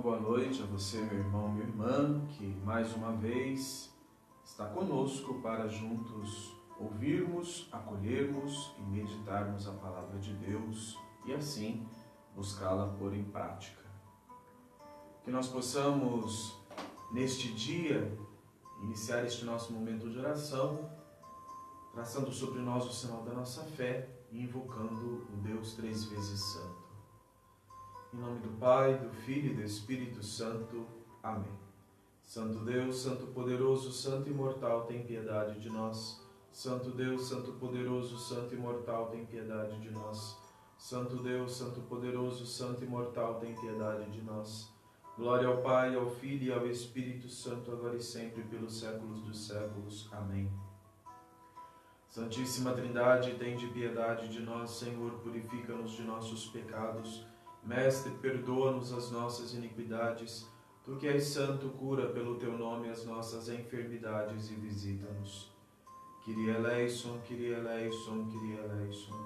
boa noite a você, meu irmão, minha irmã, que mais uma vez está conosco para juntos ouvirmos, acolhermos e meditarmos a palavra de Deus e assim buscá-la pôr em prática. Que nós possamos, neste dia, iniciar este nosso momento de oração, traçando sobre nós o sinal da nossa fé e invocando o Deus três vezes santo. Em nome do Pai, do Filho e do Espírito Santo. Amém. Santo Deus, Santo poderoso, Santo imortal, tem piedade de nós. Santo Deus, Santo poderoso, Santo imortal, tem piedade de nós. Santo Deus, Santo poderoso, Santo imortal, tem piedade de nós. Glória ao Pai, ao Filho e ao Espírito Santo, agora e sempre, pelos séculos dos séculos. Amém. Santíssima Trindade, tende piedade de nós, Senhor, purifica-nos de nossos pecados. Mestre, perdoa-nos as nossas iniquidades. Tu que és santo, cura pelo teu nome as nossas enfermidades e visita-nos. Kyrie eleison, Kyrie eleison, Kyrie eleison.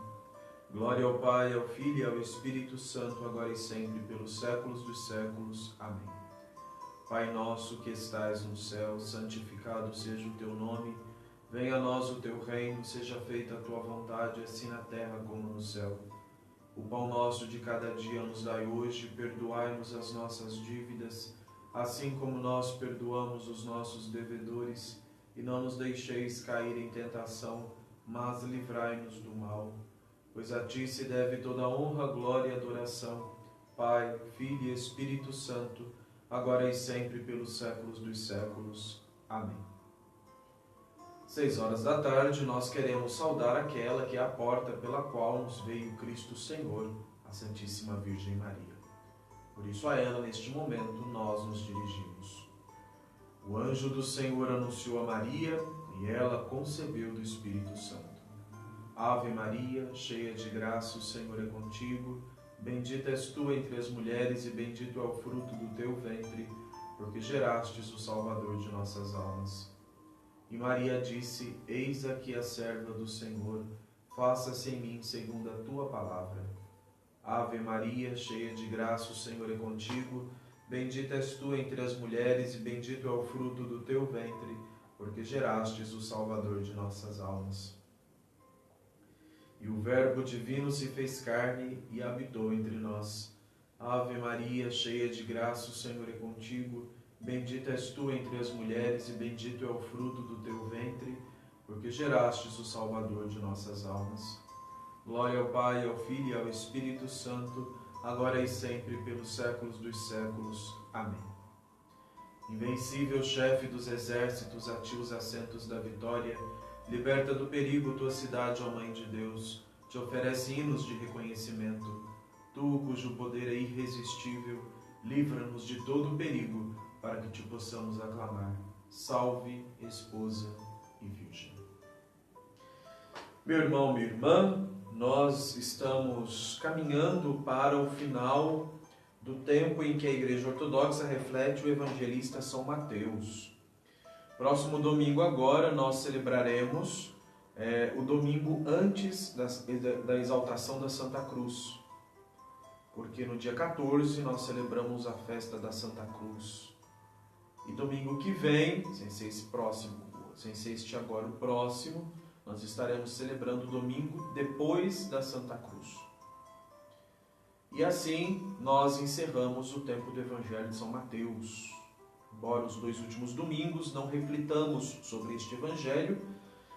Glória ao Pai, ao Filho e ao Espírito Santo, agora e sempre, pelos séculos dos séculos. Amém. Pai nosso que estais no céu, santificado seja o teu nome. Venha a nós o teu reino, seja feita a tua vontade, assim na terra como no céu. O pão nosso de cada dia nos dai hoje, perdoai-nos as nossas dívidas, assim como nós perdoamos os nossos devedores, e não nos deixeis cair em tentação, mas livrai-nos do mal. Pois a ti se deve toda a honra, glória e adoração, Pai, Filho e Espírito Santo, agora e sempre pelos séculos dos séculos. Amém. 6 da tarde, nós queremos saudar aquela que é a porta pela qual nos veio Cristo Senhor, a Santíssima Virgem Maria. Por isso a ela, neste momento, nós nos dirigimos. O anjo do Senhor anunciou a Maria e ela concebeu do Espírito Santo. Ave Maria, cheia de graça, o Senhor é contigo. Bendita és tu entre as mulheres e bendito é o fruto do teu ventre, porque gerastes o Salvador de nossas almas. E Maria disse: Eis aqui a serva do Senhor, faça-se em mim segundo a tua palavra. Ave Maria, cheia de graça, o Senhor é contigo. Bendita és tu entre as mulheres e bendito é o fruto do teu ventre, porque gerastes o Salvador de nossas almas. E o Verbo divino se fez carne e habitou entre nós. Ave Maria, cheia de graça, o Senhor é contigo. Bendita és tu entre as mulheres e bendito é o fruto do teu ventre, porque gerastes o Salvador de nossas almas. Glória ao Pai, ao Filho e ao Espírito Santo, agora e sempre, pelos séculos dos séculos. Amém. Invencível chefe dos exércitos, a ti os assentos da vitória, liberta do perigo tua cidade, ó Mãe de Deus, te oferece hinos de reconhecimento. Tu, cujo poder é irresistível, livra-nos de todo o perigo, para que te possamos aclamar. Salve, esposa e virgem. Meu irmão, minha irmã, nós estamos caminhando para o final do tempo em que a Igreja Ortodoxa reflete o evangelista São Mateus. Próximo domingo agora nós celebraremos o domingo antes da exaltação da Santa Cruz, porque no dia 14 nós celebramos a festa da Santa Cruz. E domingo que vem, sem ser este agora o próximo, nós estaremos celebrando o domingo depois da Santa Cruz. E assim nós encerramos o tempo do Evangelho de São Mateus. Embora os 2 últimos domingos não reflitamos sobre este Evangelho,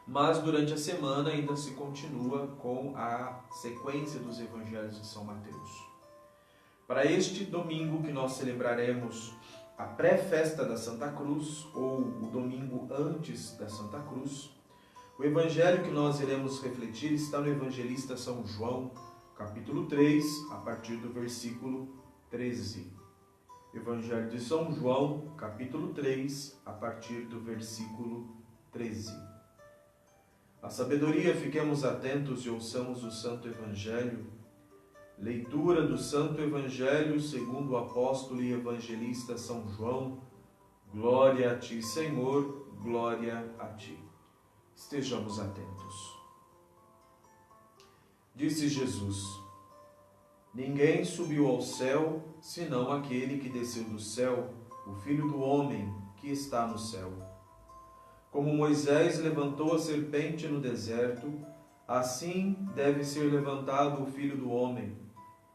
mas durante a semana ainda se continua com a sequência dos Evangelhos de São Mateus. Para este domingo que nós celebraremos a pré-festa da Santa Cruz, ou o domingo antes da Santa Cruz, o evangelho que nós iremos refletir está no evangelista São João, capítulo 3, a partir do versículo 13. Evangelho de São João, capítulo 3, a partir do versículo 13. A sabedoria, fiquemos atentos e ouçamos o Santo Evangelho. Leitura do Santo Evangelho segundo o apóstolo e evangelista São João. Glória a ti, Senhor, glória a ti. Estejamos atentos. Disse Jesus: Ninguém subiu ao céu, senão aquele que desceu do céu, o Filho do homem que está no céu. Como Moisés levantou a serpente no deserto, assim deve ser levantado o Filho do homem,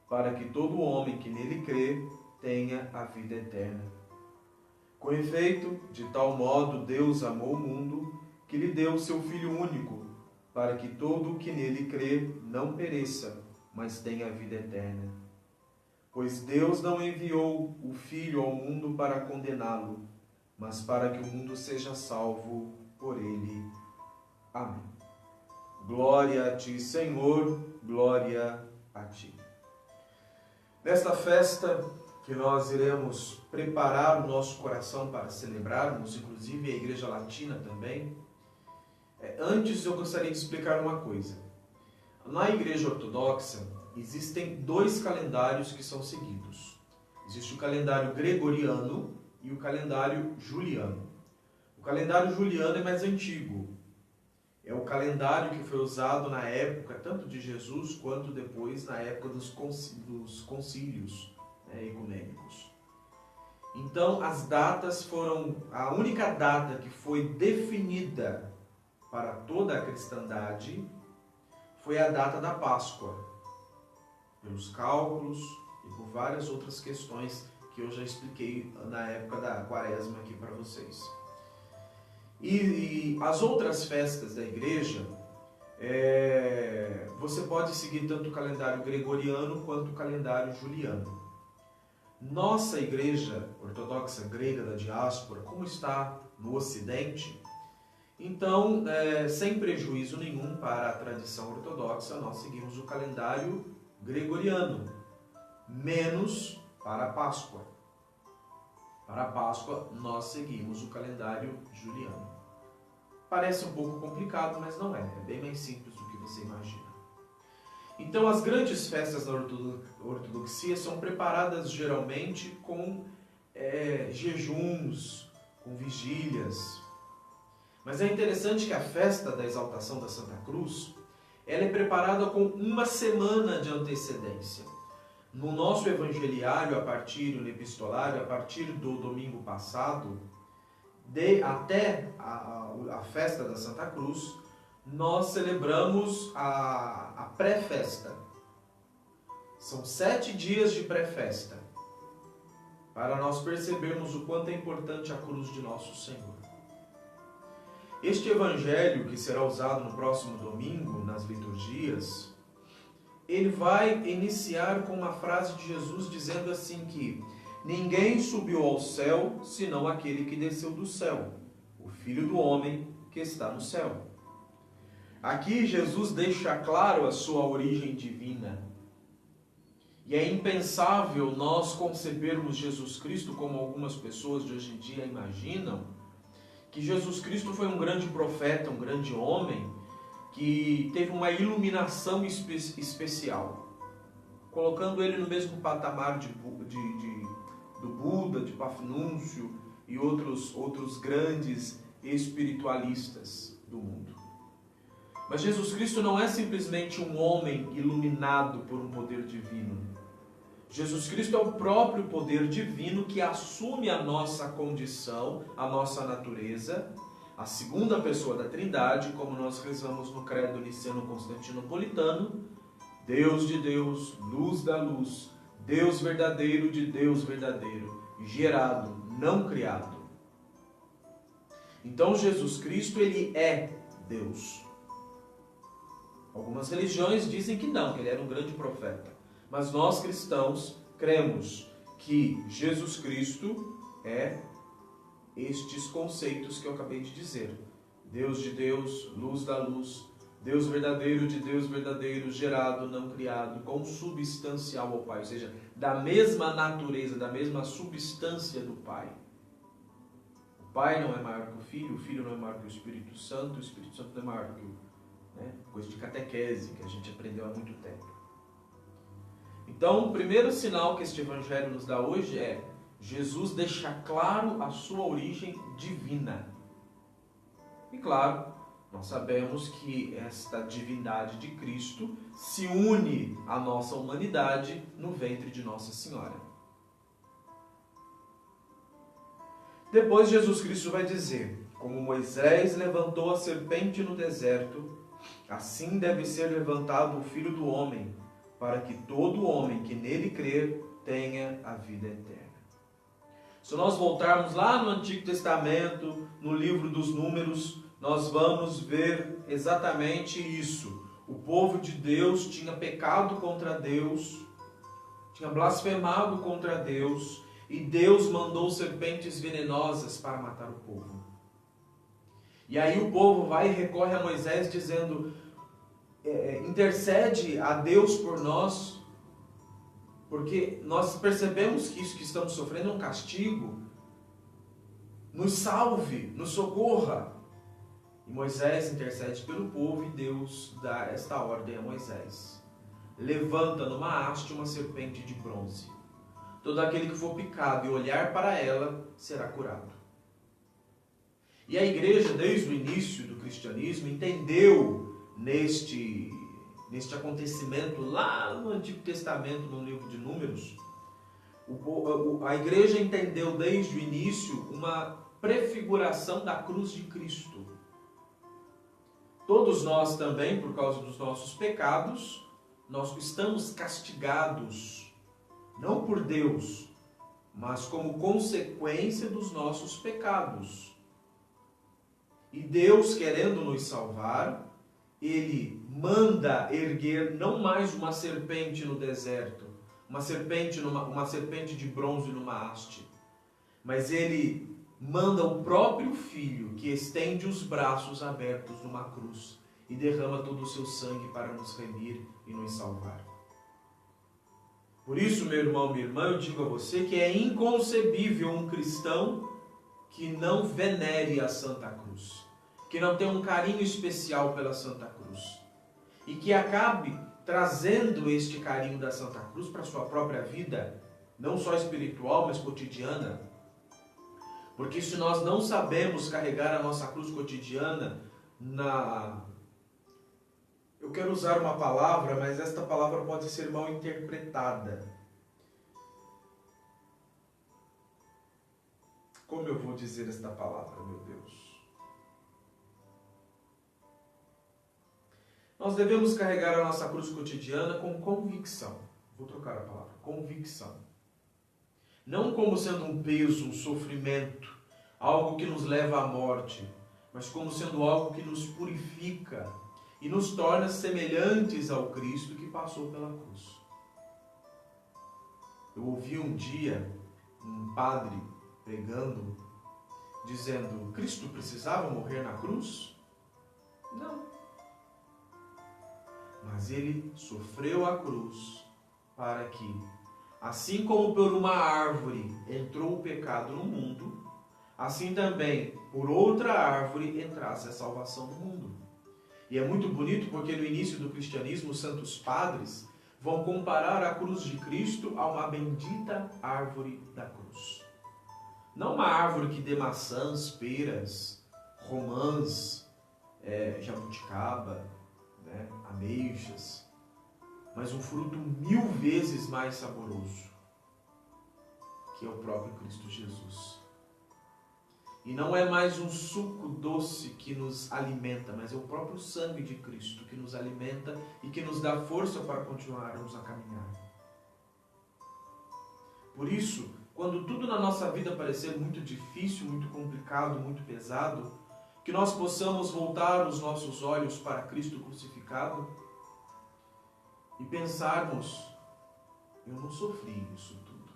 para que todo homem que nele crê tenha a vida eterna. Com efeito, de tal modo Deus amou o mundo, que lhe deu o seu Filho único, para que todo o que nele crê não pereça, mas tenha a vida eterna. Pois Deus não enviou o Filho ao mundo para condená-lo, mas para que o mundo seja salvo por ele. Amém. Glória a ti, Senhor, glória a ti. Nesta festa que nós iremos preparar o nosso coração para celebrarmos, inclusive a Igreja Latina também, antes eu gostaria de explicar uma coisa. Na Igreja Ortodoxa existem 2 calendários que são seguidos. Existe o calendário gregoriano e o calendário juliano. O calendário juliano é mais antigo. É o calendário que foi usado na época, tanto de Jesus, quanto depois na época dos concílios ecumênicos. Então, as datas foram... A única data que foi definida para toda a cristandade foi a data da Páscoa, pelos cálculos e por várias outras questões que eu já expliquei na época da Quaresma aqui para vocês. E as outras festas da igreja, você pode seguir tanto o calendário gregoriano quanto o calendário juliano. Nossa igreja ortodoxa grega da diáspora, como está no Ocidente, então, sem prejuízo nenhum para a tradição ortodoxa, nós seguimos o calendário gregoriano, menos para a Páscoa. Para a Páscoa, nós seguimos o calendário juliano. Parece um pouco complicado, mas não é. É bem mais simples do que você imagina. Então, as grandes festas da ortodoxia são preparadas geralmente com jejuns, com vigílias. Mas é interessante que a festa da exaltação da Santa Cruz, ela é preparada com uma semana de antecedência. No nosso evangeliário, no epistolário, a partir do domingo passado, até a festa da Santa Cruz, nós celebramos a pré-festa. São 7 dias de pré-festa, para nós percebermos o quanto é importante a cruz de nosso Senhor. Este evangelho, que será usado no próximo domingo, nas liturgias, ele vai iniciar com uma frase de Jesus dizendo assim que ninguém subiu ao céu, senão aquele que desceu do céu, o Filho do homem que está no céu. Aqui Jesus deixa claro a sua origem divina. E é impensável nós concebermos Jesus Cristo como algumas pessoas de hoje em dia imaginam, que Jesus Cristo foi um grande profeta, um grande homem, que teve uma iluminação especial, colocando ele no mesmo patamar do Buda, de Pafnúcio e outros grandes espiritualistas do mundo. Mas Jesus Cristo não é simplesmente um homem iluminado por um poder divino. Jesus Cristo é o próprio poder divino que assume a nossa condição, a nossa natureza, a segunda pessoa da Trindade, como nós rezamos no Credo Niceno-Constantinopolitano, Deus de Deus, luz da luz, Deus verdadeiro de Deus verdadeiro, gerado, não criado. Então Jesus Cristo, ele é Deus. Algumas religiões dizem que não, que ele era um grande profeta. Mas nós cristãos cremos que Jesus Cristo é estes conceitos que eu acabei de dizer. Deus de Deus, luz da luz, Deus verdadeiro de Deus verdadeiro, gerado, não criado, consubstancial ao Pai, ou seja, da mesma natureza, da mesma substância do Pai. O Pai não é maior que o Filho não é maior que o Espírito Santo não é maior que coisa de catequese que a gente aprendeu há muito tempo. Então, o primeiro sinal que este Evangelho nos dá hoje é Jesus deixa claro a sua origem divina. E claro, Nós sabemos que esta divindade de Cristo se une à nossa humanidade no ventre de Nossa Senhora. Depois Jesus Cristo vai dizer: como Moisés levantou a serpente no deserto, assim deve ser levantado o Filho do Homem, para que todo homem que nele crer tenha a vida eterna. Se nós voltarmos lá no Antigo Testamento, no livro dos Números, nós vamos ver exatamente isso. O povo de Deus tinha pecado contra Deus, tinha blasfemado contra Deus, e Deus mandou serpentes venenosas para matar o povo. E aí o povo vai e recorre a Moisés dizendo: intercede a Deus por nós, porque nós percebemos que isso que estamos sofrendo é um castigo. Nos salve, nos socorra. E Moisés intercede pelo povo e Deus dá esta ordem a Moisés: levanta numa haste uma serpente de bronze. Todo aquele que for picado e olhar para ela será curado. E a igreja, desde o início do cristianismo, entendeu neste acontecimento lá no Antigo Testamento, no livro de Números, a igreja entendeu desde o início uma prefiguração da cruz de Cristo. Todos nós também, por causa dos nossos pecados, nós estamos castigados, não por Deus, mas como consequência dos nossos pecados. E Deus, querendo nos salvar, Ele manda erguer não mais uma serpente no deserto, uma serpente de bronze numa haste, mas Ele manda o próprio Filho, que estende os braços abertos numa cruz e derrama todo o seu sangue para nos remir e nos salvar. Por isso, meu irmão, minha irmã, eu digo a você que é inconcebível um cristão que não venere a Santa Cruz, que não tenha um carinho especial pela Santa Cruz e que acabe trazendo este carinho da Santa Cruz para a sua própria vida, não só espiritual, mas cotidiana. Porque se nós não sabemos carregar a nossa cruz cotidiana Eu quero usar uma palavra, mas esta palavra pode ser mal interpretada. Como eu vou dizer esta palavra, meu Deus? Nós devemos carregar a nossa cruz cotidiana com convicção. Vou trocar a palavra, convicção. Não como sendo um peso, um sofrimento, algo que nos leva à morte, mas como sendo algo que nos purifica e nos torna semelhantes ao Cristo que passou pela cruz. Eu ouvi um dia um padre pregando, dizendo: Cristo precisava morrer na cruz? Não. Mas Ele sofreu a cruz para que, assim como por uma árvore entrou o pecado no mundo, assim também por outra árvore entrasse a salvação no mundo. E é muito bonito porque no início do cristianismo os santos padres vão comparar a cruz de Cristo a uma bendita árvore da cruz. Não uma árvore que dê maçãs, peras, romãs, jabuticaba, ameixas, mas um fruto 1000 vezes mais saboroso, que é o próprio Cristo Jesus. E não é mais um suco doce que nos alimenta, mas é o próprio sangue de Cristo que nos alimenta e que nos dá força para continuarmos a caminhar. Por isso, quando tudo na nossa vida parecer muito difícil, muito complicado, muito pesado, que nós possamos voltar os nossos olhos para Cristo crucificado e pensarmos: eu não sofri isso tudo.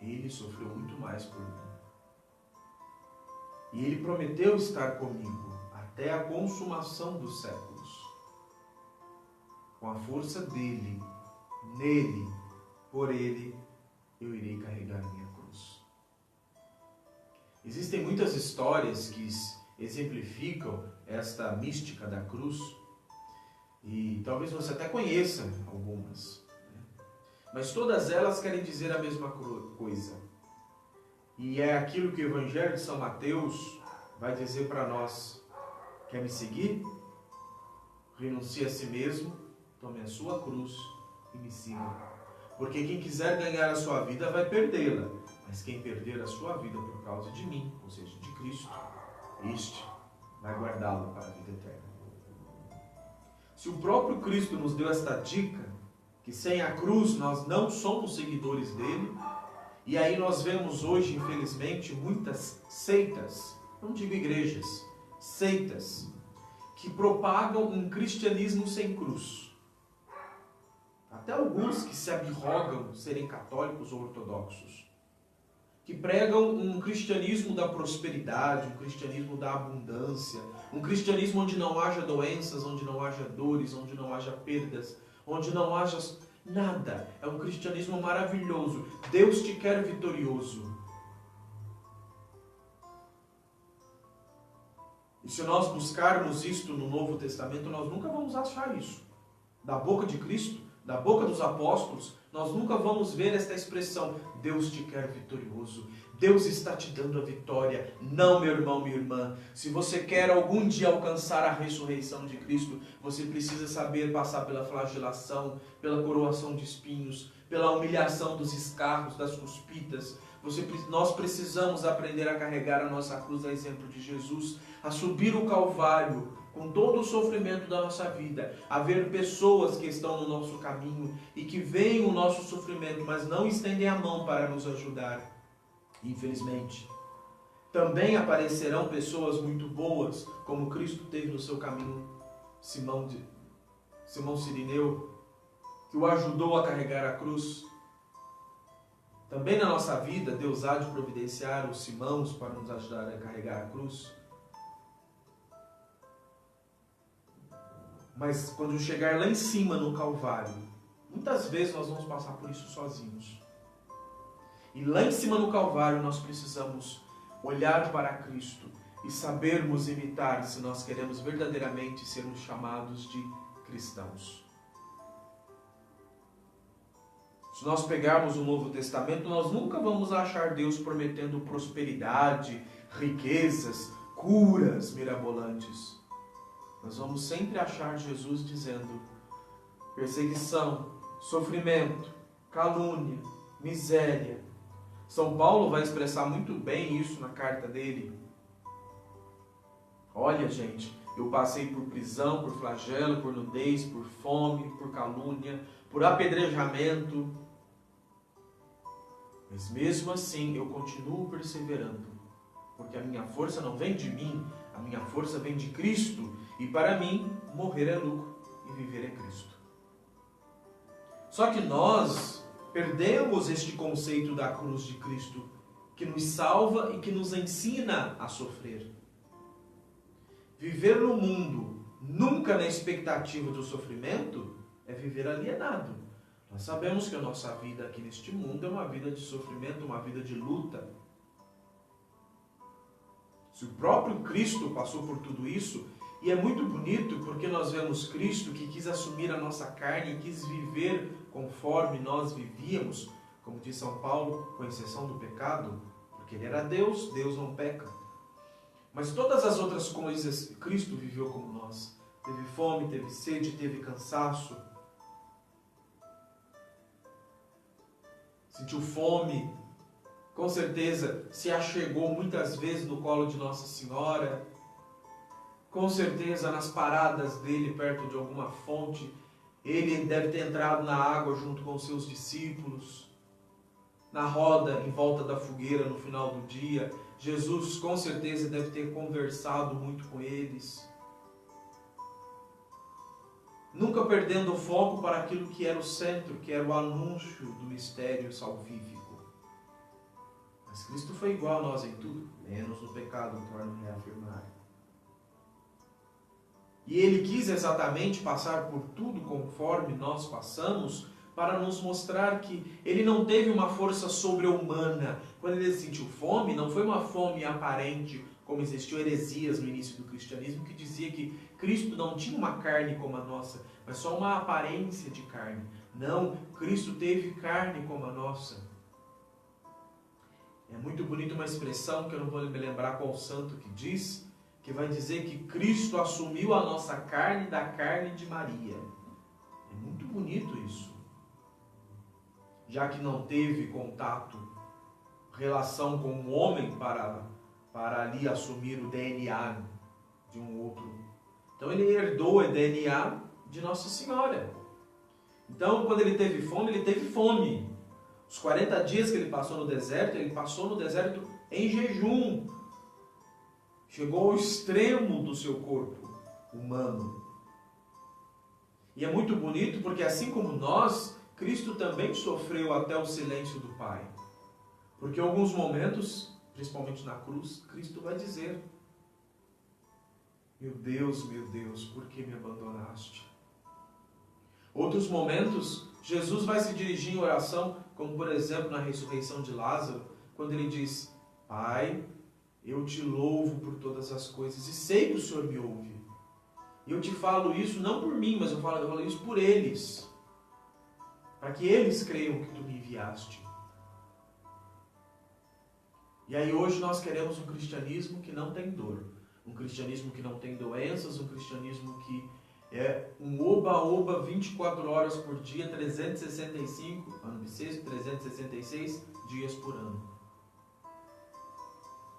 Ele sofreu muito mais por mim. E Ele prometeu estar comigo até a consumação dos séculos. Com a força dEle, nele, por Ele, eu irei carregar a minha cruz. Existem muitas histórias que exemplificam esta mística da cruz, e talvez você até conheça algumas, mas todas elas querem dizer a mesma coisa. E é aquilo que o Evangelho de São Mateus vai dizer para nós. Quer me seguir? Renuncie a si mesmo, tome a sua cruz e me siga. Porque quem quiser ganhar a sua vida vai perdê-la. Mas quem perder a sua vida por causa de mim, ou seja, de Cristo, este vai guardá-la para a vida eterna. Se o próprio Cristo nos deu esta dica, que sem a cruz nós não somos seguidores dele, e aí nós vemos hoje, infelizmente, muitas seitas, não digo igrejas, seitas, que propagam um cristianismo sem cruz. Até alguns que se abirrogam serem católicos ou ortodoxos, que pregam um cristianismo da prosperidade, um cristianismo da abundância, um cristianismo onde não haja doenças, onde não haja dores, onde não haja perdas, onde não haja nada. É um cristianismo maravilhoso. Deus te quer vitorioso. E se nós buscarmos isto no Novo Testamento, nós nunca vamos achar isso. Da boca de Cristo, da boca dos apóstolos, nós nunca vamos ver esta expressão, Deus te quer vitorioso, Deus está te dando a vitória. Não, meu irmão, minha irmã, se você quer algum dia alcançar a ressurreição de Cristo, você precisa saber passar pela flagelação, pela coroação de espinhos, pela humilhação dos escarros, das cuspidas. Nós precisamos aprender a carregar a nossa cruz, a exemplo de Jesus, a subir o Calvário, com todo o sofrimento da nossa vida, a ver pessoas que estão no nosso caminho e que veem o nosso sofrimento, mas não estendem a mão para nos ajudar. Infelizmente, também aparecerão pessoas muito boas, como Cristo teve no seu caminho Simão Cirineu, que o ajudou a carregar a cruz. Também na nossa vida, Deus há de providenciar os Simãos para nos ajudar a carregar a cruz. Mas quando chegar lá em cima no Calvário, muitas vezes nós vamos passar por isso sozinhos. E lá em cima no Calvário nós precisamos olhar para Cristo e sabermos imitar, se nós queremos verdadeiramente sermos chamados de cristãos. Se nós pegarmos o Novo Testamento, nós nunca vamos achar Deus prometendo prosperidade, riquezas, curas mirabolantes. Nós vamos sempre achar Jesus dizendo perseguição, sofrimento, calúnia, miséria. São Paulo vai expressar muito bem isso na carta dele. Olha, gente, eu passei por prisão, por flagelo, por nudez, por fome, por calúnia, por apedrejamento. Mas mesmo assim eu continuo perseverando, porque a minha força não vem de mim, a minha força vem de Cristo, e para mim morrer é lucro e viver é Cristo. Só que nós perdemos este conceito da cruz de Cristo, que nos salva e que nos ensina a sofrer. Viver no mundo nunca na expectativa do sofrimento é viver alienado. Nós sabemos que a nossa vida aqui neste mundo é uma vida de sofrimento, uma vida de luta. Se o próprio Cristo passou por tudo isso, e é muito bonito porque nós vemos Cristo que quis assumir a nossa carne e quis viver conforme nós vivíamos, como diz São Paulo, com exceção do pecado, porque ele era Deus, Deus não peca. Mas todas as outras coisas, Cristo viveu como nós. Teve fome, teve sede, teve cansaço. Sentiu fome. Com certeza se achegou muitas vezes no colo de Nossa Senhora. Com certeza nas paradas dele perto de alguma fonte, ele deve ter entrado na água junto com os seus discípulos. Na roda em volta da fogueira no final do dia, Jesus com certeza deve ter conversado muito com eles. Nunca perdendo o foco para aquilo que era o centro, que era o anúncio do mistério salvífico. Mas Cristo foi igual a nós em tudo, menos no pecado, torno a reafirmar. E Ele quis exatamente passar por tudo conforme nós passamos, para nos mostrar que Ele não teve uma força sobre-humana. Quando Ele sentiu fome, não foi uma fome aparente, como existiu heresias no início do cristianismo, que dizia que Cristo não tinha uma carne como a nossa, mas só uma aparência de carne. Não, Cristo teve carne como a nossa. É muito bonita uma expressão, que eu não vou me lembrar qual santo que diz, que vai dizer que Cristo assumiu a nossa carne da carne de Maria. É muito bonito isso. Já que não teve contato, relação com um homem para ali assumir o DNA de um outro. Então ele herdou o DNA de Nossa Senhora. Então quando ele teve fome, ele teve fome. Os 40 dias que ele passou no deserto, ele passou no deserto em jejum. Chegou ao extremo do seu corpo humano. E é muito bonito porque assim como nós, Cristo também sofreu até o silêncio do Pai. Porque em alguns momentos, principalmente na cruz, Cristo vai dizer: meu Deus, por que me abandonaste? Outros momentos, Jesus vai se dirigir em oração, como por exemplo na ressurreição de Lázaro, quando ele diz: Pai, eu te louvo por todas as coisas e sei que o Senhor me ouve. E eu te falo isso não por mim, mas eu falo isso por eles, para que eles creiam que tu me enviaste. E aí hoje nós queremos um cristianismo que não tem dor, um cristianismo que não tem doenças, um cristianismo que é um oba-oba 24 horas por dia, 365, ano bissexto, 366 dias por ano.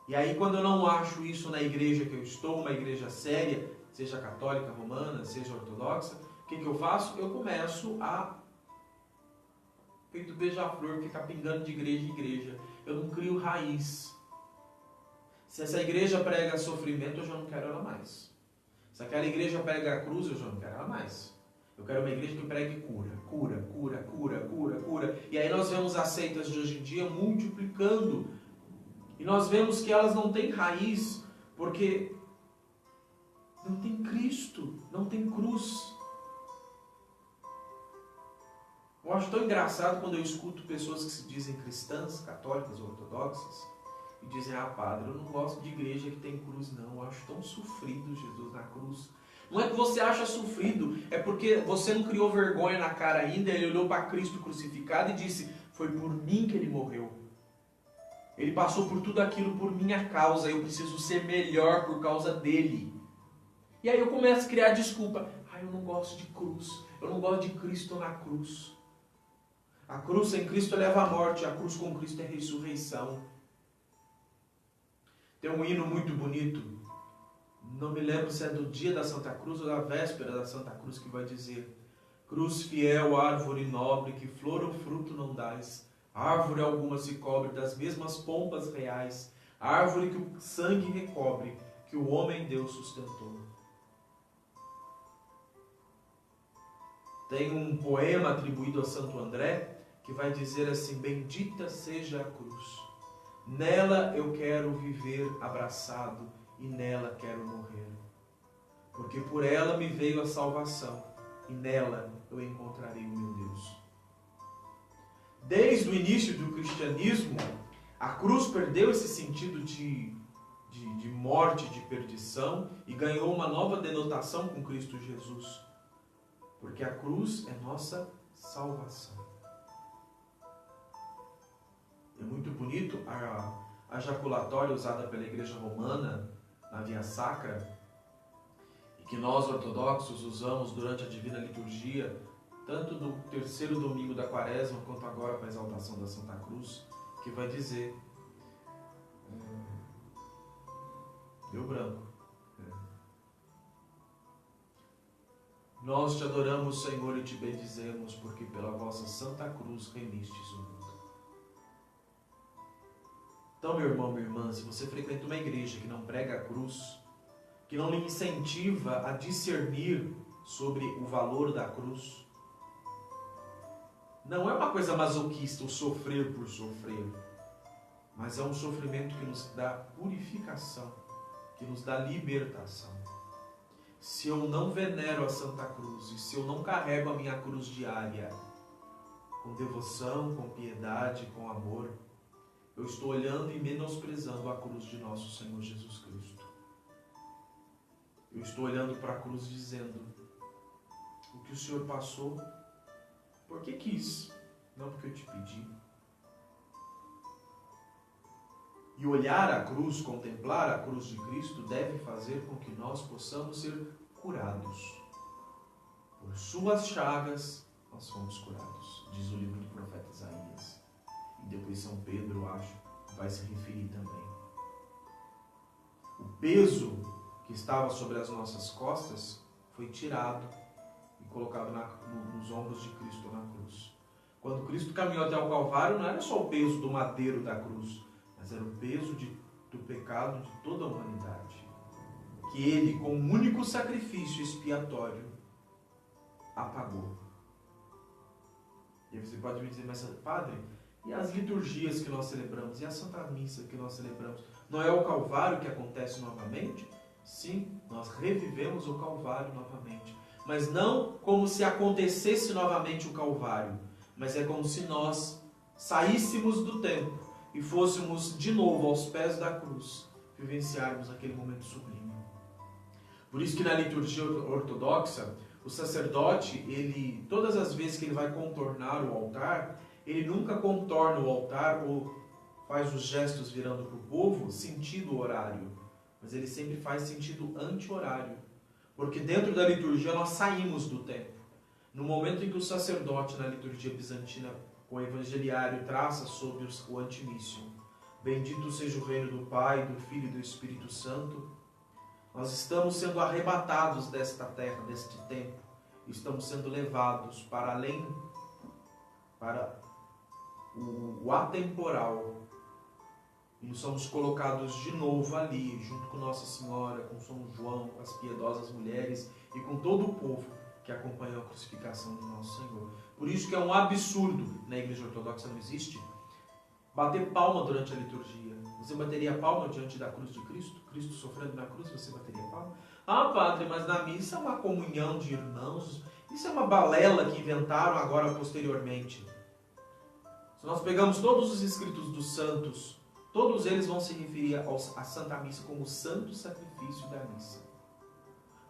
E aí quando eu não acho isso na igreja que eu estou, uma igreja séria, seja católica, romana, seja ortodoxa, o que eu faço? Eu começo a, feito beija-flor, ficar pingando de igreja em igreja. Eu não crio raiz. Se essa igreja prega sofrimento, eu já não quero ela mais. Se aquela igreja prega a cruz, eu já não quero ela mais. Eu quero uma igreja que pregue cura, cura, cura, cura, cura, cura. E aí nós vemos as seitas de hoje em dia multiplicando. E nós vemos que elas não têm raiz, porque não tem Cristo, não tem cruz. Eu acho tão engraçado quando eu escuto pessoas que se dizem cristãs, católicas ou ortodoxas, e dizem: ah, padre, eu não gosto de igreja que tem cruz, não. Eu acho tão sofrido Jesus na cruz. Não é que você acha sofrido, é porque você não criou vergonha na cara ainda. Ele olhou para Cristo crucificado e disse: foi por mim que ele morreu. Ele passou por tudo aquilo por minha causa. Eu preciso ser melhor por causa dele. E aí eu começo a criar desculpa. Ah, eu não gosto de cruz. Eu não gosto de Cristo na cruz. A cruz sem Cristo leva à morte. A cruz com Cristo é ressurreição. Tem um hino muito bonito. Não me lembro se é do dia da Santa Cruz ou da véspera da Santa Cruz, que vai dizer: cruz fiel, árvore nobre, que flor ou fruto não dás. Árvore alguma se cobre das mesmas pompas reais. Árvore que o sangue recobre, que o homem Deus sustentou. Tem um poema atribuído a Santo André que vai dizer assim: bendita seja a cruz. Nela eu quero viver abraçado e nela quero morrer. Porque por ela me veio a salvação e nela eu encontrarei o meu Deus. Desde o início do cristianismo, a cruz perdeu esse sentido de morte, de perdição, e ganhou uma nova denotação com Cristo Jesus. Porque a cruz é nossa salvação. É muito bonito a jaculatória usada pela Igreja Romana na Via Sacra, e que nós ortodoxos usamos durante a Divina Liturgia, tanto no terceiro domingo da Quaresma, quanto agora para a exaltação da Santa Cruz, que vai dizer... Deu branco. Nós te adoramos, Senhor, e te bendizemos, porque pela vossa Santa Cruz remistes o mundo. Então, meu irmão, minha irmã, se você frequenta uma igreja que não prega a cruz, que não lhe incentiva a discernir sobre o valor da cruz, não é uma coisa masoquista o sofrer por sofrer, mas é um sofrimento que nos dá purificação, que nos dá libertação. Se eu não venero a Santa Cruz e se eu não carrego a minha cruz diária com devoção, com piedade, com amor, eu estou olhando e menosprezando a cruz de nosso Senhor Jesus Cristo. Eu estou olhando para a cruz dizendo: o que o Senhor passou, porque quis, não porque eu te pedi. E olhar a cruz, contemplar a cruz de Cristo, deve fazer com que nós possamos ser curados. Por suas chagas, nós fomos curados, diz o livro do profeta Isaías. E depois São Pedro, acho, vai se referir também. O peso que estava sobre as nossas costas foi tirado e colocado nos ombros de Cristo na cruz. Quando Cristo caminhou até o Calvário, não era só o peso do madeiro da cruz, mas era o peso do pecado de toda a humanidade. Que Ele, com um único sacrifício expiatório, apagou. E você pode me dizer, mas Padre, e as liturgias que nós celebramos, e a Santa Missa que nós celebramos, não é o Calvário que acontece novamente? Sim, nós revivemos o Calvário novamente. Mas não como se acontecesse novamente o Calvário, mas é como se nós saíssemos do tempo e fôssemos de novo aos pés da cruz, vivenciarmos aquele momento sublime. Por isso que na liturgia ortodoxa, o sacerdote, ele, todas as vezes que ele vai contornar o altar, ele nunca contorna o altar ou faz os gestos virando para o povo sentido horário, mas ele sempre faz sentido anti-horário, porque dentro da liturgia nós saímos do tempo. No momento em que o sacerdote, na liturgia bizantina, com o evangeliário, traça sobre o antimício, bendito seja o reino do Pai, do Filho e do Espírito Santo, nós estamos sendo arrebatados desta terra, deste tempo, estamos sendo levados para além, para o atemporal, e somos colocados de novo ali, junto com Nossa Senhora, com São João, com as piedosas mulheres e com todo o povo que acompanhou a crucificação de Nosso Senhor. Por isso que é um absurdo, na Igreja Ortodoxa não existe, bater palma durante a liturgia. Você bateria palma diante da cruz de Cristo? Cristo sofrendo na cruz, você bateria palma? Ah, Padre, mas na missa é uma comunhão de irmãos. Isso é uma balela que inventaram agora posteriormente. Se nós pegamos todos os escritos dos santos, todos eles vão se referir à Santa Missa como o santo sacrifício da missa.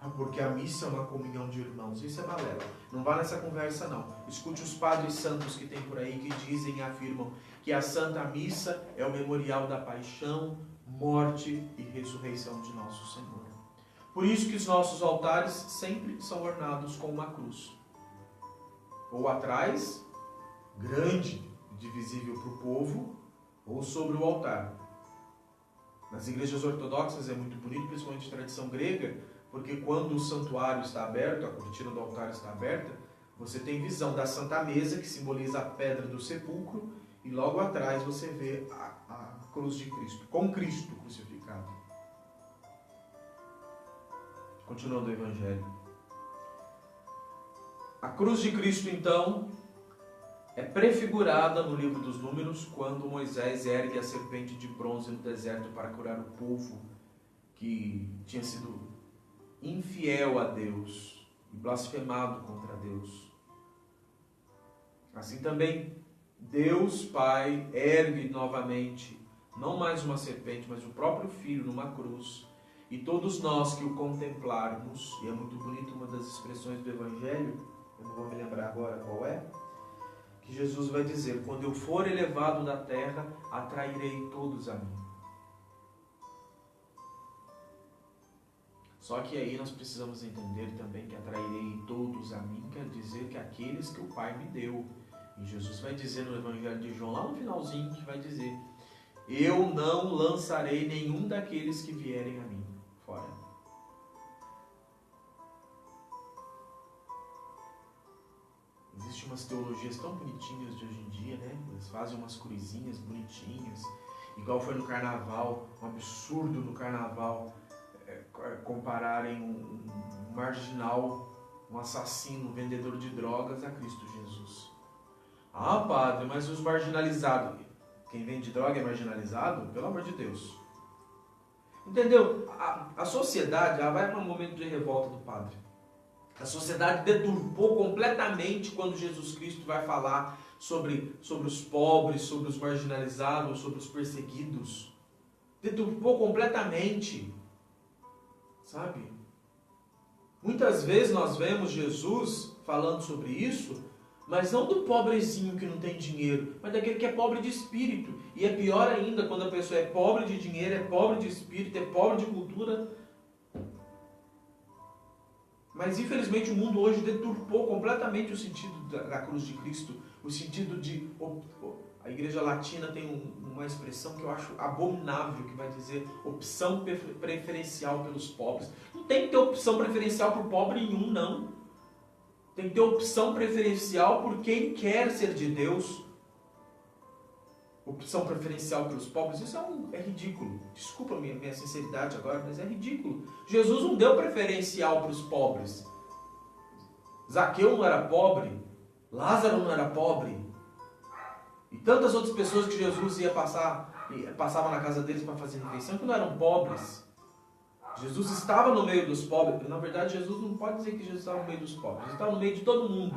Ah, porque a missa é uma comunhão de irmãos. Isso é balela. Não vá nessa conversa, não. Escute os padres santos que tem por aí que dizem e afirmam que a Santa Missa é o memorial da paixão, morte e ressurreição de Nosso Senhor. Por isso que os nossos altares sempre são ornados com uma cruz. Ou atrás, grande, divisível para o povo, ou sobre o altar. Nas igrejas ortodoxas é muito bonito, principalmente tradição grega, porque quando o santuário está aberto, a cortina do altar está aberta, você tem visão da Santa Mesa, que simboliza a pedra do sepulcro, e logo atrás você vê a cruz de Cristo, com Cristo crucificado. Continuando o Evangelho. A cruz de Cristo, então, é prefigurada no livro dos Números, quando Moisés ergue a serpente de bronze no deserto para curar o povo que tinha sido infiel a Deus e blasfemado contra Deus. Assim também, Deus Pai ergue novamente, não mais uma serpente, mas o próprio Filho numa cruz, e todos nós que o contemplarmos, e é muito bonito uma das expressões do Evangelho, eu não vou me lembrar agora qual é, que Jesus vai dizer: quando eu for elevado da terra, atrairei todos a mim. Só que aí nós precisamos entender também que atrairei todos a mim quer dizer que aqueles que o Pai me deu. E Jesus vai dizer no Evangelho de João, lá no finalzinho, que vai dizer: eu não lançarei nenhum daqueles que vierem a mim fora. Existem umas teologias tão bonitinhas de hoje em dia, né? Eles fazem umas cruzinhas bonitinhas, igual foi no Carnaval, um absurdo no Carnaval, compararem um marginal, um assassino, um vendedor de drogas a Cristo Jesus. Ah, Padre, mas os marginalizados, quem vende droga é marginalizado? Pelo amor de Deus. Entendeu? A sociedade, ela vai para um momento de revolta do Padre. A sociedade deturpou completamente quando Jesus Cristo vai falar sobre os pobres, sobre os marginalizados, sobre os perseguidos. Deturpou completamente. Sabe? Muitas vezes nós vemos Jesus falando sobre isso, Mas não do pobrezinho que não tem dinheiro, mas daquele que é pobre de espírito. E é pior ainda quando a pessoa é pobre de dinheiro, é pobre de espírito, é pobre de cultura. Mas infelizmente o mundo hoje deturpou completamente o sentido da cruz de Cristo. O sentido de... A Igreja Latina tem uma expressão que eu acho abominável, que vai dizer opção preferencial pelos pobres. Não tem que ter opção preferencial para o pobre nenhum, não. Tem que ter opção preferencial por quem quer ser de Deus. Opção preferencial pelos pobres, isso é ridículo. Desculpa a minha sinceridade agora, mas é ridículo. Jesus não deu preferencial para os pobres. Zaqueu não era pobre, Lázaro não era pobre. E tantas outras pessoas que Jesus passava na casa deles para fazer refeição, que não eram pobres. Jesus estava no meio dos pobres. Na verdade, Jesus não pode dizer que Jesus estava no meio dos pobres. Jesus estava no meio de todo mundo.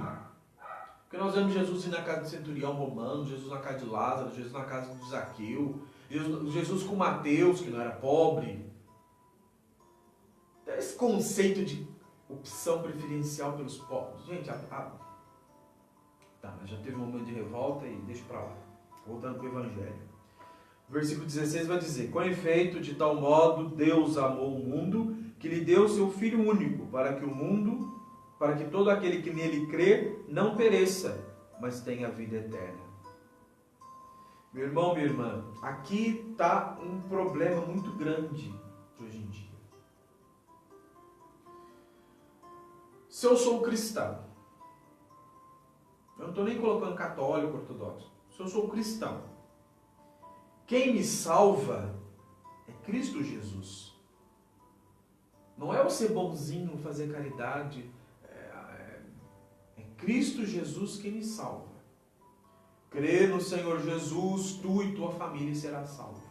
Porque nós vemos Jesus ir na casa do centurião romano, Jesus na casa de Lázaro, Jesus na casa de Zaqueu, Jesus com Mateus, que não era pobre. Então, esse conceito de opção preferencial pelos pobres. Gente, mas já teve um momento de revolta e deixa para lá. Voltando para o Evangelho. O versículo 16 vai dizer: com efeito, de tal modo Deus amou o mundo, que lhe deu seu Filho único, para que todo aquele que nele crê não pereça, mas tenha vida eterna. Meu irmão, minha irmã, aqui está um problema muito grande de hoje em dia. Se eu sou cristão, eu não estou nem colocando católico, ortodoxo, se eu sou cristão, quem me salva é Cristo Jesus. Não é eu ser bonzinho, fazer caridade. É Cristo Jesus quem me salva. Crê no Senhor Jesus, tu e tua família será salvo.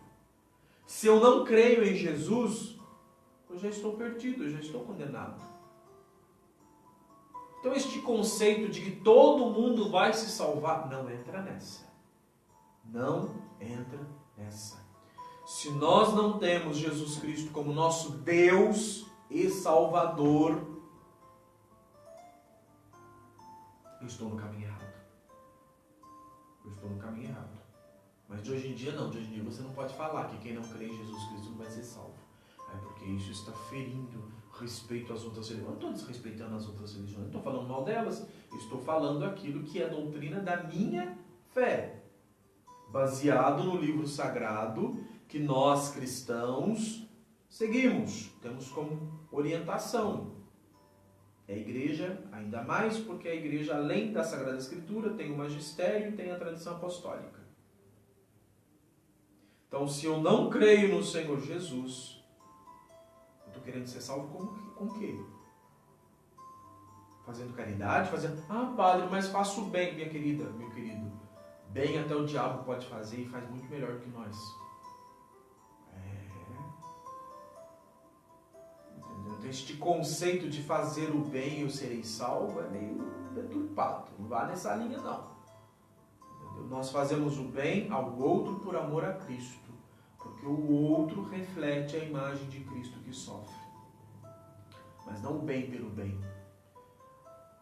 Se eu não creio em Jesus, eu já estou perdido, eu já estou condenado. Então este conceito de que todo mundo vai se salvar, não entra nessa. Não entra nessa. Se nós não temos Jesus Cristo como nosso Deus e Salvador, eu estou no caminho errado. Eu estou no caminho errado. Mas de hoje em dia não. De hoje em dia você não pode falar que quem não crê em Jesus Cristo não vai ser salvo. Porque isso está ferindo respeito às outras religiões. Eu não estou desrespeitando as outras religiões. Não estou falando mal delas. Eu estou falando aquilo que é a doutrina da minha fé. Baseado no livro sagrado que nós cristãos seguimos. Temos como orientação. A igreja, ainda mais porque a igreja, além da Sagrada Escritura, tem o magistério e tem a tradição apostólica. Então, se eu não creio no Senhor Jesus, eu estou querendo ser salvo com o quê? Fazendo caridade? Padre, mas faço bem, minha querida, meu querido. Bem até o diabo pode fazer e faz muito melhor que nós. Então, este conceito de fazer o bem eu serei salvo é meio deturpado. Não vá nessa linha, não. Entendeu? Nós fazemos o bem ao outro por amor a Cristo, porque o outro reflete a imagem de Cristo que sofre. Mas não o bem pelo bem.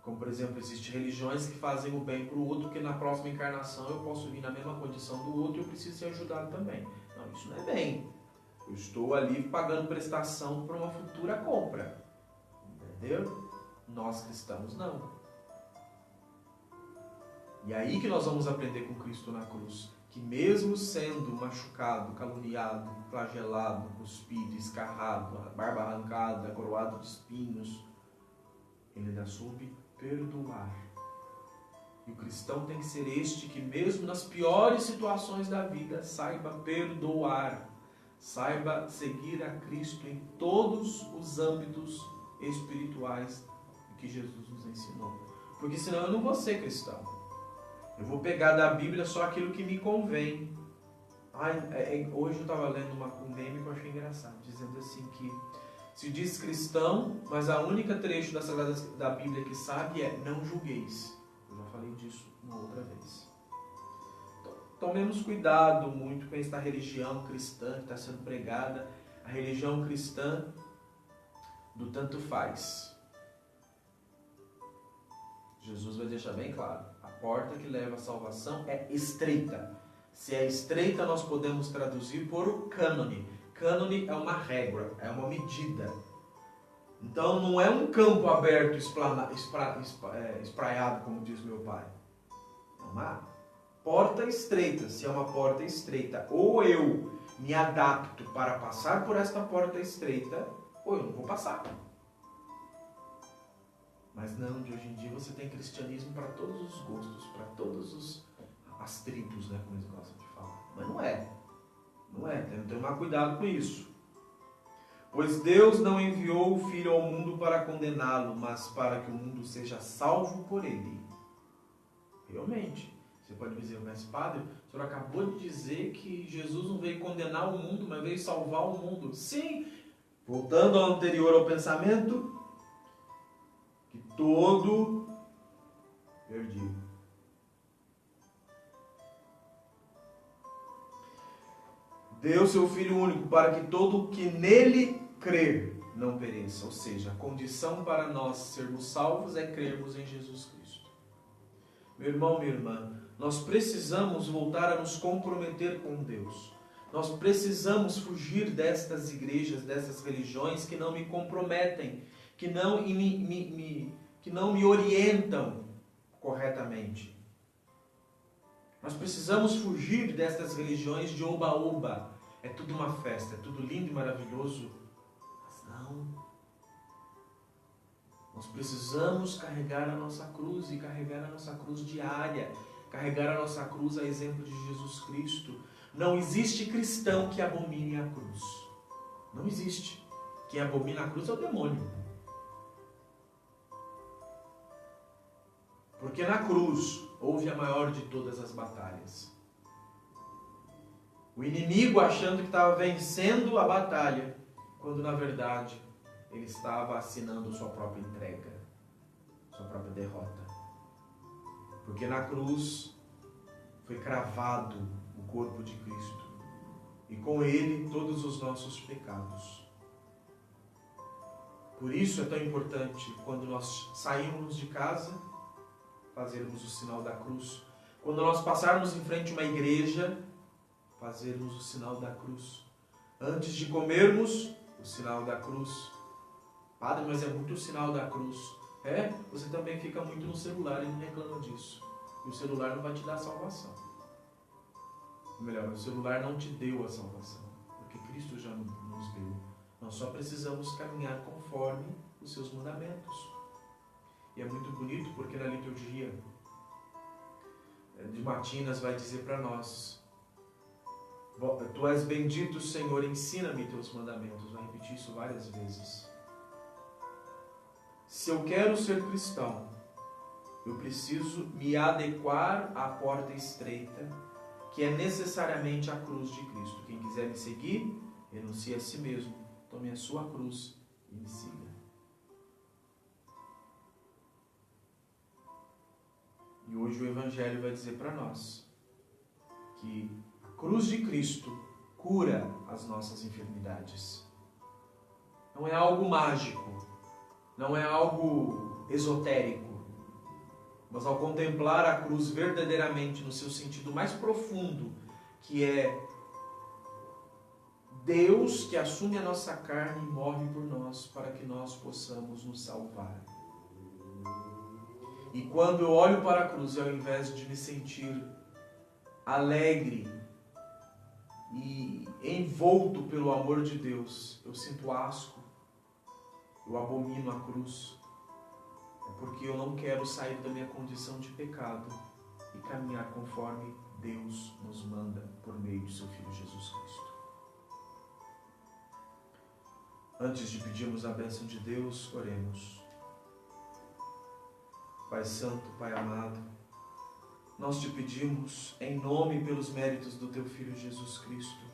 Como, por exemplo, existem religiões que fazem o bem para o outro, porque na próxima encarnação eu posso vir na mesma condição do outro e eu preciso ser ajudado também. Não, isso não é bem. Eu estou ali pagando prestação para uma futura compra. Entendeu? Nós cristãos não. E aí que nós vamos aprender com Cristo na cruz. Que mesmo sendo machucado, caluniado, flagelado, cuspido, escarrado, a barba arrancada, coroado de espinhos, ele ainda soube perdoar. E o cristão tem que ser este que mesmo nas piores situações da vida saiba perdoar. Saiba seguir a Cristo em todos os âmbitos espirituais que Jesus nos ensinou. Porque senão eu não vou ser cristão. Eu vou pegar da Bíblia só aquilo que me convém. Hoje eu estava lendo um meme que eu achei engraçado, dizendo assim que se diz cristão, mas a única trecho da Bíblia que sabe é não julgueis. Eu já falei disso uma outra vez. Tomemos cuidado muito com esta religião cristã que está sendo pregada, a religião cristã do tanto faz. Jesus vai deixar bem claro, a porta que leva à salvação é estreita. Se é estreita, nós podemos traduzir por o cânone. Cânone é uma régua, é uma medida. Então não é um campo aberto, espraiado, como diz meu pai. É uma porta estreita. Se é uma porta estreita, ou eu me adapto para passar por esta porta estreita, ou eu não vou passar. Mas não, de hoje em dia você tem cristianismo para todos os gostos, para todas as tribos, né, como eles gostam de falar. Mas não é. Não é, tem que tomar cuidado com isso. Pois Deus não enviou o Filho ao mundo para condená-lo, mas para que o mundo seja salvo por ele. Realmente. Você pode dizer, mas padre, o senhor acabou de dizer que Jesus não veio condenar o mundo, mas veio salvar o mundo. Sim! Voltando ao anterior ao pensamento, que todo perdido. Deu seu Filho único para que todo o que nele crer não pereça. Ou seja, a condição para nós sermos salvos é crermos em Jesus Cristo. Meu irmão, minha irmã, nós precisamos voltar a nos comprometer com Deus. Nós precisamos fugir destas igrejas, dessas religiões que não me comprometem, que não me orientam corretamente. Nós precisamos fugir destas religiões de oba-oba. É tudo uma festa, é tudo lindo e maravilhoso. Mas não. Nós precisamos carregar a nossa cruz e carregar a nossa cruz diária. Carregar a nossa cruz a exemplo de Jesus Cristo. Não existe cristão que abomine a cruz. Não existe. Quem abomina a cruz é o demônio. Porque na cruz houve a maior de todas as batalhas. O inimigo achando que estava vencendo a batalha, quando na verdade ele estava assinando sua própria entrega, sua própria derrota. Porque na cruz foi cravado o corpo de Cristo e com ele todos os nossos pecados. Por isso é tão importante quando nós saímos de casa, fazermos o sinal da cruz. Quando nós passarmos em frente a uma igreja, fazermos o sinal da cruz. Antes de comermos, o sinal da cruz. Padre, mas é muito o sinal da cruz. É, você também fica muito no celular e não reclama disso. E o celular não vai te dar a salvação. Ou melhor, o celular não te deu a salvação, porque Cristo já nos deu. Nós só precisamos caminhar conforme os seus mandamentos. E é muito bonito porque na liturgia de Matinas vai dizer para nós: Tu és bendito, Senhor, ensina-me teus mandamentos. Vai repetir isso várias vezes. Se eu quero ser cristão, eu preciso me adequar à porta estreita, que é necessariamente a cruz de Cristo. Quem quiser me seguir, renuncie a si mesmo, tome a sua cruz e me siga. E hoje o Evangelho vai dizer para nós que a cruz de Cristo cura as nossas enfermidades. Não é algo mágico, não é algo esotérico, mas ao contemplar a cruz verdadeiramente no seu sentido mais profundo, que é Deus que assume a nossa carne e morre por nós para que nós possamos nos salvar. E quando eu olho para a cruz, ao invés de me sentir alegre e envolto pelo amor de Deus, eu sinto asco, eu abomino a cruz. É porque eu não quero sair da minha condição de pecado e caminhar conforme Deus nos manda por meio de seu Filho Jesus Cristo. Antes de pedirmos a bênção de Deus, oremos. Pai Santo, Pai amado, nós te pedimos, em nome e pelos méritos do Teu Filho Jesus Cristo,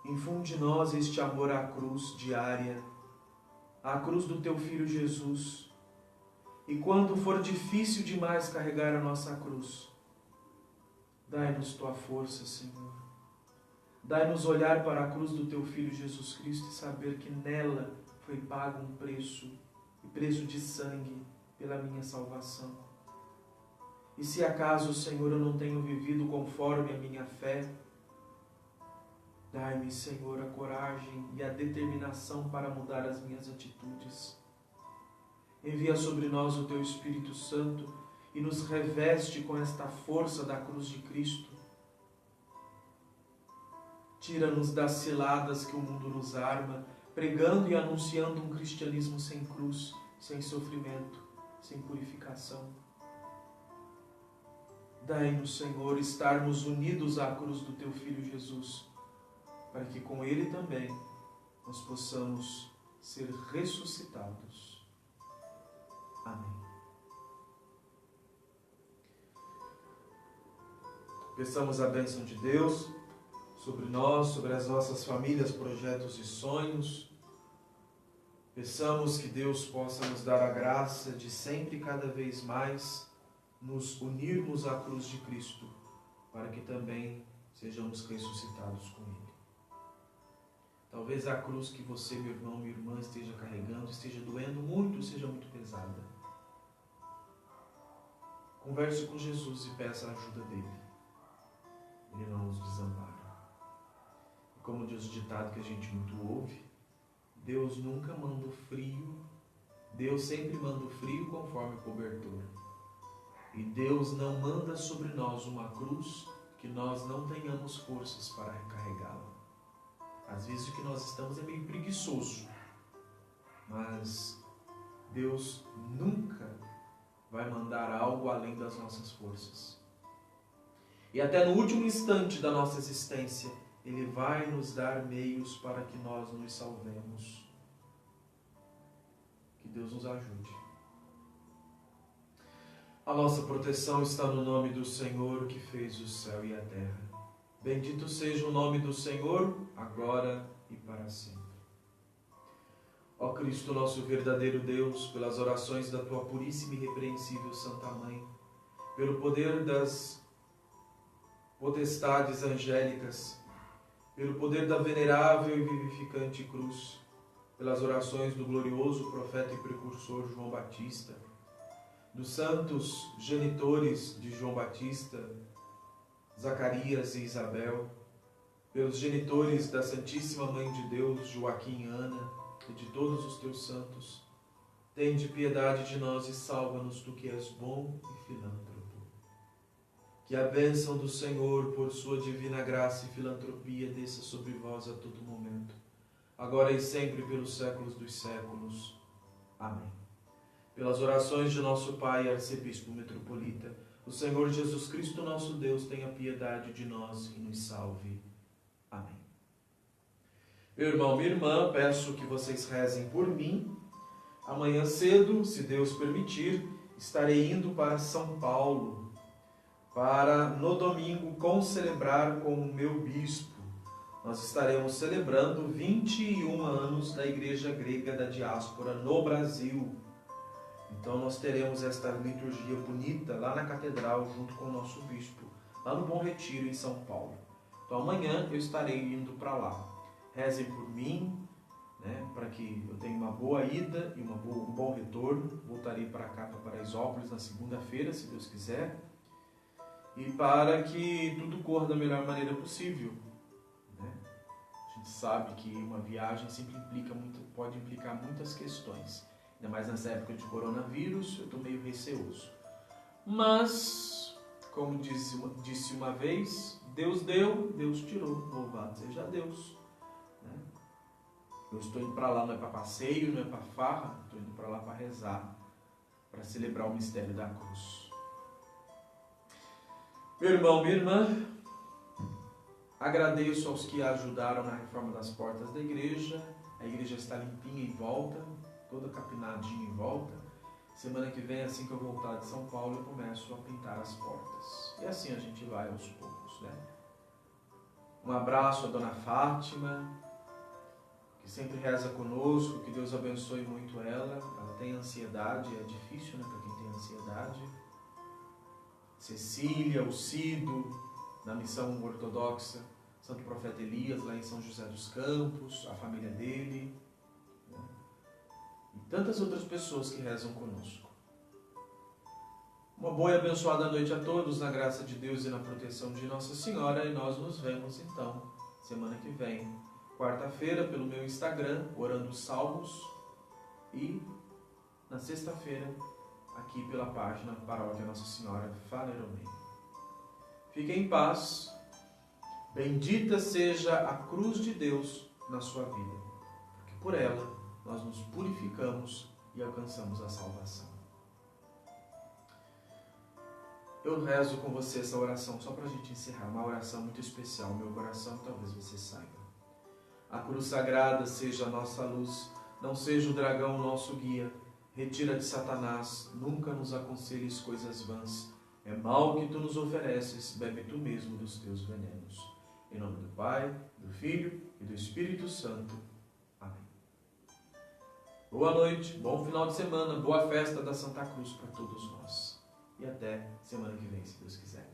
infunde em nós este amor à cruz diária, à cruz do Teu Filho Jesus, e quando for difícil demais carregar a nossa cruz, dai-nos Tua força, Senhor. Dai-nos olhar para a cruz do Teu Filho Jesus Cristo e saber que nela foi pago um preço, e preço de sangue, pela minha salvação. E se acaso, Senhor, eu não tenho vivido conforme a minha fé, dai-me, Senhor, a coragem e a determinação para mudar as minhas atitudes. Envia sobre nós o Teu Espírito Santo e nos reveste com esta força da cruz de Cristo. Tira-nos das ciladas que o mundo nos arma, pregando e anunciando um cristianismo sem cruz, sem sofrimento, sem purificação. Dai-nos, Senhor, estarmos unidos à cruz do Teu Filho Jesus, para que com Ele também nós possamos ser ressuscitados. Amém. Peçamos a bênção de Deus sobre nós, sobre as nossas famílias, projetos e sonhos. Peçamos que Deus possa nos dar a graça de sempre e cada vez mais nos unirmos à cruz de Cristo, para que também sejamos ressuscitados com Ele. Talvez a cruz que você, meu irmão, minha irmã, esteja carregando, esteja doendo muito, seja muito pesada. Converse com Jesus e peça a ajuda dele. Ele não nos desampara. E como diz o ditado que a gente muito ouve, Deus nunca manda o frio, Deus sempre manda o frio conforme o cobertor. E Deus não manda sobre nós uma cruz que nós não tenhamos forças para recarregá-la. Às vezes o que nós estamos é meio preguiçoso, mas Deus nunca vai mandar algo além das nossas forças. E até no último instante da nossa existência, Ele vai nos dar meios para que nós nos salvemos. Que Deus nos ajude. A nossa proteção está no nome do Senhor, que fez o céu e a terra. Bendito seja o nome do Senhor, agora e para sempre. Ó Cristo, nosso verdadeiro Deus, pelas orações da Tua puríssima e irrepreensível Santa Mãe, pelo poder das potestades angélicas, pelo poder da venerável e vivificante cruz, pelas orações do glorioso profeta e precursor João Batista, dos santos genitores de João Batista, Zacarias e Isabel, pelos genitores da Santíssima Mãe de Deus, Joaquim e Ana, e de todos os Teus santos, tende piedade de nós e salva-nos, Tu que és bom e filântropo. Que a bênção do Senhor, por sua divina graça e filantropia, desça sobre vós a todo momento, agora e sempre pelos séculos dos séculos. Amém. Pelas orações de nosso Pai, Arcebispo Metropolita, o Senhor Jesus Cristo, nosso Deus, tenha piedade de nós e nos salve. Amém. Meu irmão, minha irmã, peço que vocês rezem por mim. Amanhã cedo, se Deus permitir, estarei indo para São Paulo, para no domingo concelebrar com o meu bispo. Nós estaremos celebrando 21 anos da Igreja Grega da Diáspora no Brasil. Então nós teremos esta liturgia bonita lá na Catedral, junto com o nosso bispo, lá no Bom Retiro, em São Paulo. Então amanhã eu estarei indo para lá. Rezem por mim, para que eu tenha uma boa ida e um bom retorno. Voltarei para cá, para Paraisópolis, na segunda-feira, se Deus quiser. E para que tudo corra da melhor maneira possível. A gente sabe que uma viagem sempre pode implicar muitas questões. Ainda mais nessa época de coronavírus, eu estou meio receoso. Mas, como disse uma vez, Deus deu, Deus tirou. Louvado seja Deus. Eu estou indo para lá, não é para passeio, não é para farra, estou indo para lá para rezar, para celebrar o mistério da cruz. Meu irmão, minha irmã, agradeço aos que ajudaram na reforma das portas da igreja. A igreja está limpinha em volta, toda capinadinha em volta. Semana que vem, assim que eu voltar de São Paulo, eu começo a pintar as portas. E assim a gente vai aos poucos, Um abraço à Dona Fátima, que sempre reza conosco, que Deus abençoe muito ela. Ela tem ansiedade, é difícil, para quem tem ansiedade. Cecília, o Cido, na missão ortodoxa, Santo Profeta Elias, lá em São José dos Campos, a família dele, E tantas outras pessoas que rezam conosco. Uma boa e abençoada noite a todos, na graça de Deus e na proteção de Nossa Senhora. E nós nos vemos então, semana que vem, quarta-feira, pelo meu Instagram, Orando os Salmos. E na sexta-feira, aqui pela página Paróquia Nossa Senhora Faleromem. Fiquem em paz. Bendita seja a cruz de Deus na sua vida, porque por ela nós nos purificamos e alcançamos a salvação. Eu rezo com você essa oração só para a gente encerrar, uma oração muito especial, meu coração, talvez você saiba. A cruz sagrada seja a nossa luz, não seja o dragão o nosso guia. Retira de Satanás, nunca nos aconselhes coisas vãs. É mal que tu nos ofereces, bebe tu mesmo dos teus venenos. Em nome do Pai, do Filho e do Espírito Santo. Amém. Boa noite, bom final de semana, boa festa da Santa Cruz para todos nós. E até semana que vem, se Deus quiser.